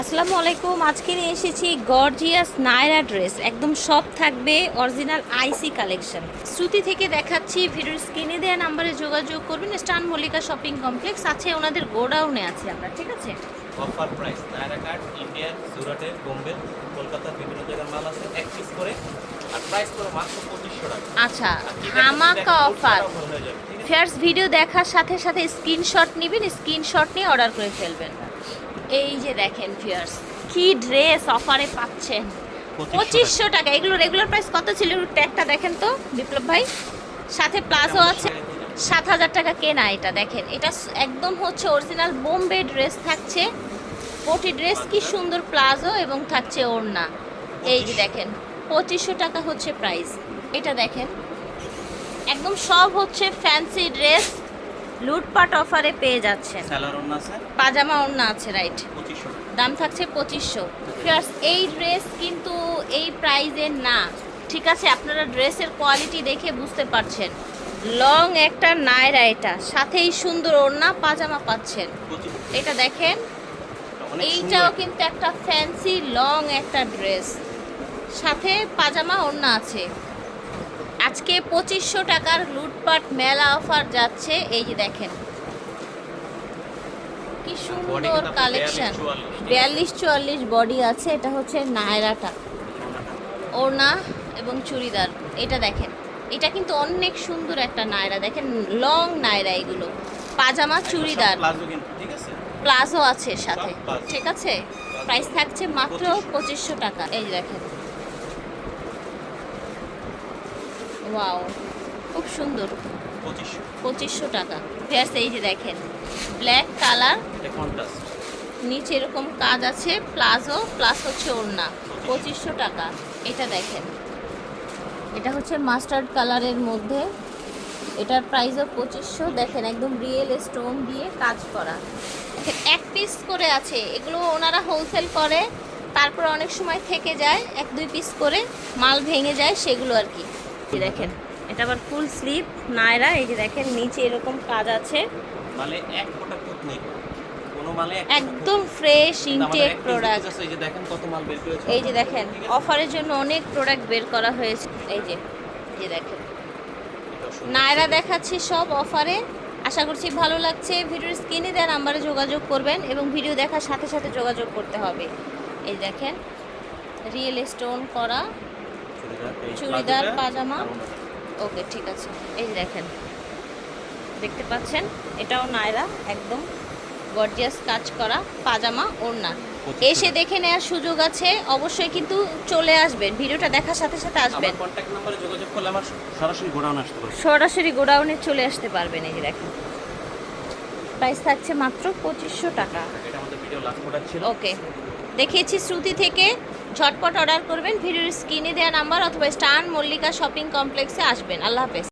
আসসালামু আলাইকুম। আজকে নিয়ে এসেছি গর্জিয়াস নায়রা ড্রেস, একদম সব থাকবে অরিজিনাল আইসি কালেকশন। শ্রুতি থেকে দেখাচ্ছি, ভিডিওর স্ক্রিনে দেওয়া নাম্বারে যোগাযোগ করবেন। স্টান মল্লিকা শপিং কমপ্লেক্স আছে, ওনাদের গোডাউনে আছে আমরা, ঠিক আছে। অফার প্রাইস নায়রা কাট ইন্ডিয়ান সুরাটে বোম্বে কলকাতার বিভিন্ন জায়গার মাল আছে এক পিস করে, আর প্রাইস করে মাত্র 2500 টাকা। আচ্ছা, ধামাকা অফার। ফার্স্ট ভিডিও দেখার সাথে সাথে স্ক্রিনশট নেবেন, স্ক্রিনশট নিয়ে অর্ডার করে ফেলবেন। এই যে দেখেন ভিউয়ার্স, কি ড্রেস অফারে পাচ্ছেন 2500 টাকা। এগুলো রেগুলার প্রাইস কত ছিল? ট্যাগটা দেখেন তো বিপ্লব ভাই, সাথে প্লাসও আছে। 7000 টাকা কেনা এটা, দেখেন এটা একদম হচ্ছে অরিজিনাল বোম্বে ড্রেস থাকছে। পটি ড্রেস, কি সুন্দর প্লাজো এবং থাকছে ওড়না। এই যে দেখেন 2500 টাকা হচ্ছে প্রাইস। এটা দেখেন একদম সব হচ্ছে ফ্যান্সি ড্রেস, লুটপাট অফারে পেয়ে যাচ্ছেন। সালোয়ার ওড়না আছে, পাজামা ওড়না আছে, রাইট। 2500 দাম থাকছে 2500। ফিয়ার্স, এই ড্রেস কিন্তু এই প্রাইজের না, ঠিক আছে। আপনারা ড্রেসের কোয়ালিটি দেখে বুঝতে পারছেন। লং একটা নায়রা, এটা সাথেই সুন্দর ওড়না পাজামা পাচ্ছেন। এটা দেখেন, এইটাও কিন্তু একটা ফ্যান্সি লং একটা ড্রেস, সাথে পাজামা ওড়না আছে। আজকে 2500 টাকার লুটপাট মেলা অফার যাচ্ছে। এই যে দেখেন কি সুন্দর কালেকশন, 42-44 বডি আছে। এটা হচ্ছে নায়রাটা, ওড়না এবং চুড়িদার। এটা দেখেন, এটা কিন্তু অনেক সুন্দর একটা নায়রা, দেখেন লং নায়রা এগুলো। পাজামা চুড়িদার, প্লাজো আছে সাথে, ঠিক আছে। প্রাইস থাকছে মাত্র 2500 টাকা। এই দেখেন, ওয়াও, খুব সুন্দর, 2500 টাকা। ফেয়ার্স, এই যে দেখেন ব্ল্যাক কালার, নিচে এরকম কাজ আছে, প্লাজো প্লাস হচ্ছে ওড়না, 2500 টাকা। এটা দেখেন, এটা হচ্ছে মাস্টার্ড কালারের মধ্যে, এটার প্রাইসও 2500। দেখেন একদম রিয়েল স্টোন দিয়ে কাজ করা। এক পিস করে আছে, এগুলো ওনারা হোলসেল করে, তারপর অনেক সময় থেকে যায় 1-2 পিস করে, মাল ভেঙে যায় সেগুলো আর কি। দেখেন এটা আবার ফুল স্লিভ নায়রা। এই যে দেখেন নিচে এরকম কাজ আছে, মানে এক ফোঁটা খুঁত নেই কোনো মালে, একদম ফ্রেশ ইনটেক প্রোডাক্ট। এই যে দেখেন কত মাল বের করেছে। এই যে দেখেন অফারের জন্য অনেক প্রোডাক্ট বের করা হয়েছে। এই যে দেখেন নায়রা দেখাচ্ছি সব অফারে। আশা করছি ভালো লাগছে। ভিডিওর স্ক্রিনে দেওয়া নাম্বারে যোগাযোগ করবেন এবং ভিডিও দেখার সাথে সাথে যোগাযোগ করতে হবে। এই দেখেন রিয়েল স্টোন করা চুড়িদার পাজামা। ওকে, ঠিক আছে। এই যে দেখেন, দেখতে পাচ্ছেন এটাও নায়রা, একদম গর্জিয়াস কাজ করা পাজামা ওড়না। এসে দেখে নেওয়ার সুযোগ আছে, অবশ্যই কিন্তু চলে আসবেন, ভিডিওটা দেখার সাথে সাথে আসবেন। আমার কন্টাক্ট নম্বরে যোগাযোগ করলে আমার সরাসরি গোডাউনে আসতে পারবেন, সরাসরি গোডাউনে চলে আসতে পারবেন। এই যে দেখেন প্রাইস থাকছে মাত্র 2500 টাকা। এটা আমাদের ভিডিও লাস্ট প্রোডাক্ট ছিল। ওকে, দেখিয়েছি শ্রুতি থেকে। ঝটপট অর্ডার করবেন, ভিডিওর স্ক্রিনে দেওয়া নাম্বার অথবা স্টান মল্লিকা শপিং কমপ্লেক্সে আসবেন। আল্লাহ হাফেজ।